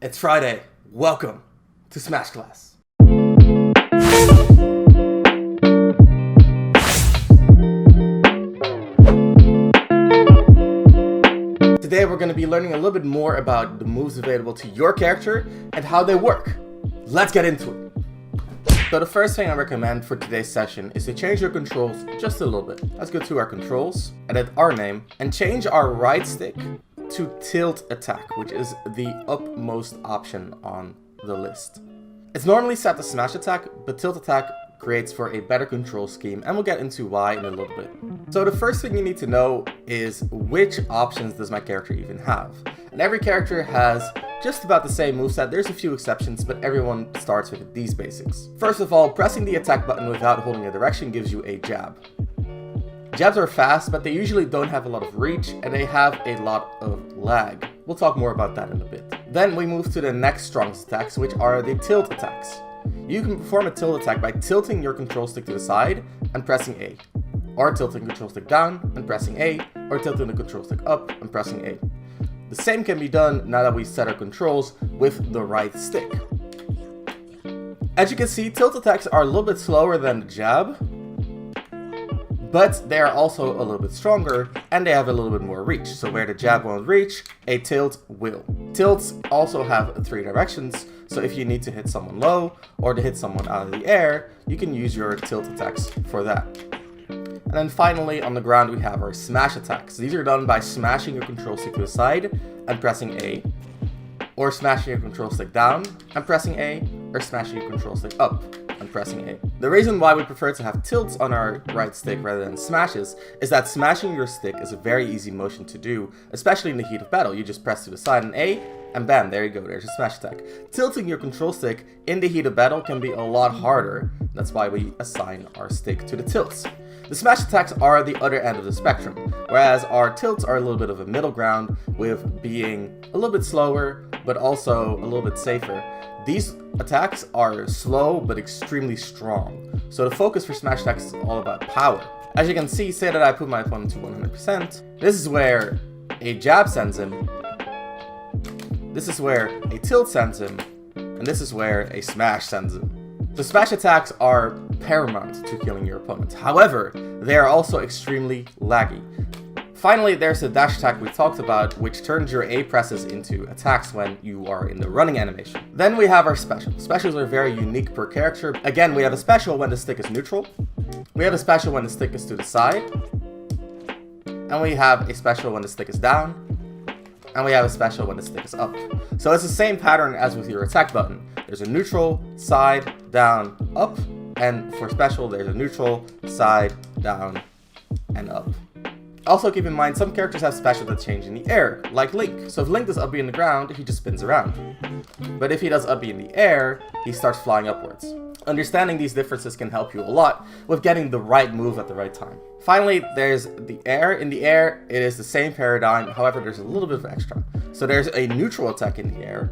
It's Friday. Welcome to Smash Class. Today we're going to be learning a little bit more about the moves available to your character and how they work. Let's get into it. So the first thing I recommend for today's session is to change your controls just a little bit. Let's go to our controls, edit our name, and change our right stick to tilt attack, which is the upmost option on the list. It's normally set to smash attack, but tilt attack creates for a better control scheme, and we'll get into why in a little bit. So the first thing you need to know is which options does my character even have. And every character has just about the same moveset. There's a few exceptions, but everyone starts with these basics. First of all, pressing the attack button without holding a direction gives you a jab. Jabs are fast, but they usually don't have a lot of reach, and they have a lot of lag. We'll talk more about that in a bit. Then we move to the next strongest attacks, which are the tilt attacks. You can perform a tilt attack by tilting your control stick to the side and pressing A, or tilting the control stick down and pressing A, or tilting the control stick up and pressing A. The same can be done now that we set our controls with the right stick. As you can see, tilt attacks are a little bit slower than the jab, but they are also a little bit stronger and they have a little bit more reach. So where the jab won't reach, a tilt will. Tilts also have 3 directions, so if you need to hit someone low or to hit someone out of the air, you can use your tilt attacks for that. And then finally, on the ground, we have our smash attacks. These are done by smashing your control stick to the side and pressing A, or smashing your control stick down and pressing A, or smashing your control stick up and pressing A. The reason why we prefer to have tilts on our right stick rather than smashes is that smashing your stick is a very easy motion to do, especially in the heat of battle. You just press to the side and A, and bam, there you go, there's a smash attack. Tilting your control stick in the heat of battle can be a lot harder. That's why we assign our stick to the tilts. The smash attacks are the other end of the spectrum, whereas our tilts are a little bit of a middle ground with being a little bit slower, but also a little bit safer. These attacks are slow, but extremely strong. So the focus for smash attacks is all about power. As you can see, say that I put my opponent to 100%. This is where a jab sends him. This is where a tilt sends him. And this is where a smash sends him. The smash attacks are paramount to killing your opponent. However, they are also extremely laggy. Finally, there's the dash attack we talked about, which turns your A presses into attacks when you are in the running animation. Then we have our specials. Specials are very unique per character. Again, we have a special when the stick is neutral. We have a special when the stick is to the side. And we have a special when the stick is down. And we have a special when the stick is up. So it's the same pattern as with your attack button. There's a neutral, side, down, up. And for special, there's a neutral, side, down, and up. Also keep in mind, some characters have special that change in the air, like Link. So if Link does up B in the ground, he just spins around. But if he does up B in the air, he starts flying upwards. Understanding these differences can help you a lot with getting the right move at the right time. Finally, there's the air. In the air, it is the same paradigm, however, there's a little bit of extra. So there's a neutral attack in the air.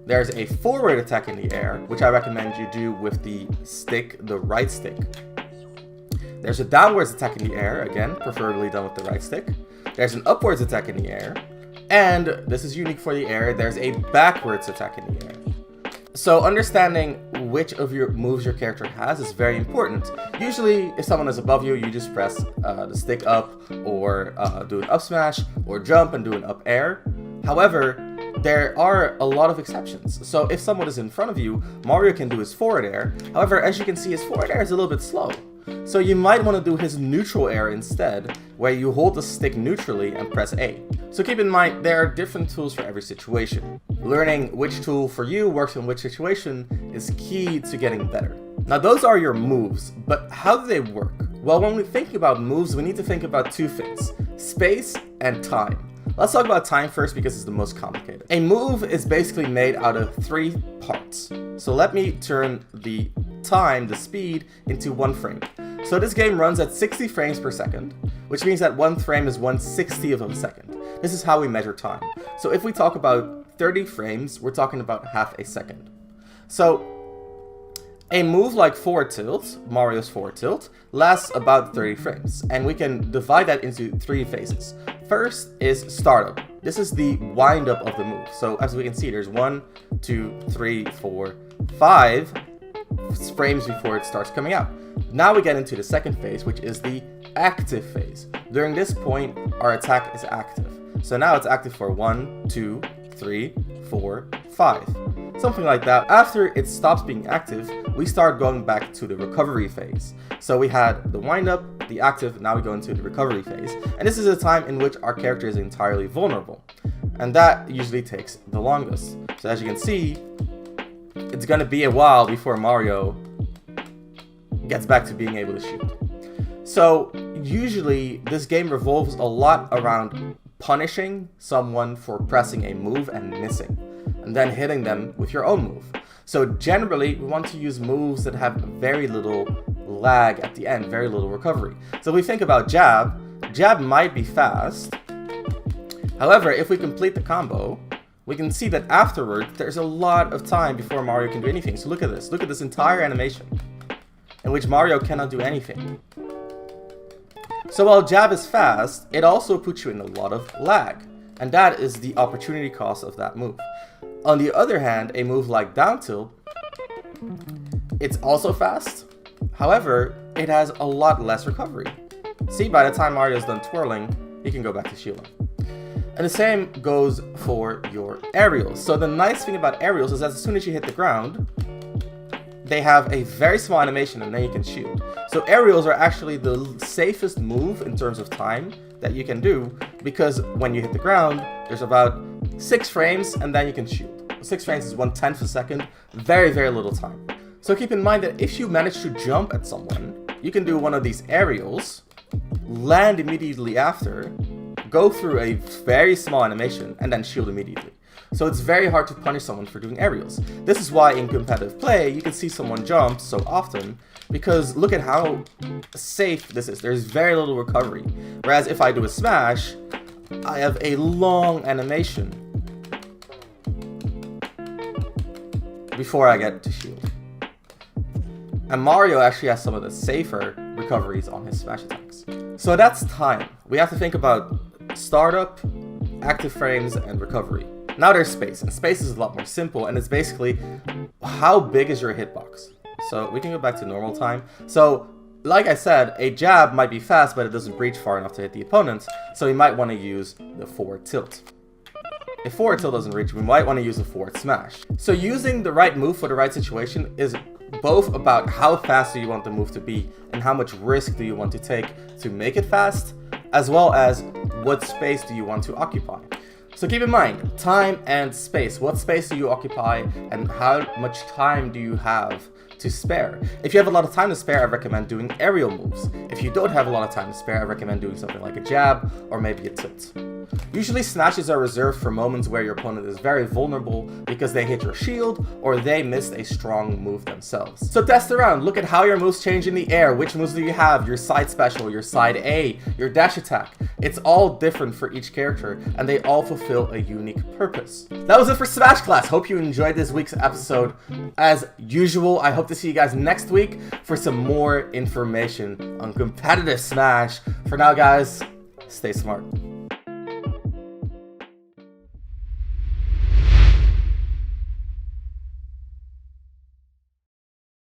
There's a forward attack in the air, which I recommend you do with the stick, the right stick. There's a downwards attack in the air, again, preferably done with the right stick. There's an upwards attack in the air. And this is unique for the air, there's a backwards attack in the air. So understanding which of your moves your character has is very important. Usually, if someone is above you, you just press the stick up, or do an up smash, or jump and do an up air. However, there are a lot of exceptions. So if someone is in front of you, Mario can do his forward air. However, as you can see, his forward air is a little bit slow. So you might want to do his neutral air instead, where you hold the stick neutrally and press A. So keep in mind, there are different tools for every situation. Learning which tool for you works in which situation is key to getting better. Now those are your moves, but how do they work? Well, when we think about moves, we need to think about 2 things: space and time. Let's talk about time first because it's the most complicated. A move is basically made out of 3 parts. So let me turn the time, the speed, into 1 frame. So this game runs at 60 frames per second, which means that 1 frame is 1/60th of a second. This is how we measure time. So if we talk about 30 frames, we're talking about half a second. So a move like forward tilt, Mario's forward tilt, lasts about 30 frames, and we can divide that into 3 phases. First is startup. this is the wind up of the move. So as we can see, there's 1, 2, 3, 4, 5 frames before it starts coming out. Now we get into the second phase, which is the active phase. During this point, our attack is active. So now it's active for 1, 2, 3, 4, 5. Something like that. After it stops being active, we start going back to the recovery phase. So we had the wind up, the active, now we go into the recovery phase. And this is a time in which our character is entirely vulnerable. And that usually takes the longest. So as you can see, it's gonna be a while before Mario gets back to being able to shoot. So usually this game revolves a lot around punishing someone for pressing a move and missing, and then hitting them with your own move. So generally we want to use moves that have very little lag at the end, very little recovery. So if we think about jab might be fast. However, if we complete the combo, we can see that afterward there's a lot of time before Mario can do anything. So look at this entire animation in which Mario cannot do anything. So while jab is fast, it also puts you in a lot of lag, and that is the opportunity cost of that move. On the other hand, a move like down tilt, it's also fast, however, it has a lot less recovery. See, by the time Mario's done twirling, he can go back to shielding. And the same goes for your aerials. So the nice thing about aerials is that as soon as you hit the ground, they have a very small animation and then you can shield. So aerials are actually the safest move in terms of time that you can do, because when you hit the ground, there's about 6 frames and then you can shield. 6 frames is 1/10 of a second, very, very little time. So keep in mind that if you manage to jump at someone, you can do one of these aerials, land immediately after, go through a very small animation, and then shield immediately. So it's very hard to punish someone for doing aerials. This is why in competitive play, you can see someone jump so often, because look at how safe this is. There's very little recovery. Whereas if I do a smash, I have a long animation before I get to shield. And Mario actually has some of the safer recoveries on his smash attacks. So that's time. We have to think about startup, active frames, and recovery. Now there's space, and space is a lot more simple, and it's basically how big is your hitbox. So we can go back to normal time. So like I said, a jab might be fast, but it doesn't reach far enough to hit the opponent, so we might want to use the forward tilt. If forward tilt doesn't reach, we might want to use a forward smash. So using the right move for the right situation is both about how fast do you want the move to be and how much risk do you want to take to make it fast, as well as what space do you want to occupy. So keep in mind, time and space. What space do you occupy and how much time do you have to spare? If you have a lot of time to spare, I recommend doing aerial moves. If you don't have a lot of time to spare, I recommend doing something like a jab or maybe a tilt. Usually smashes are reserved for moments where your opponent is very vulnerable because they hit your shield or they missed a strong move themselves. So test around, look at how your moves change in the air. Which moves do you have? Your side special, your side A, your dash attack. It's all different for each character and they all fulfill a unique purpose. That was it for Smash Class. Hope you enjoyed this week's episode. As usual, I hope to see you guys next week for some more information on competitive Smash. For now, guys, stay smart.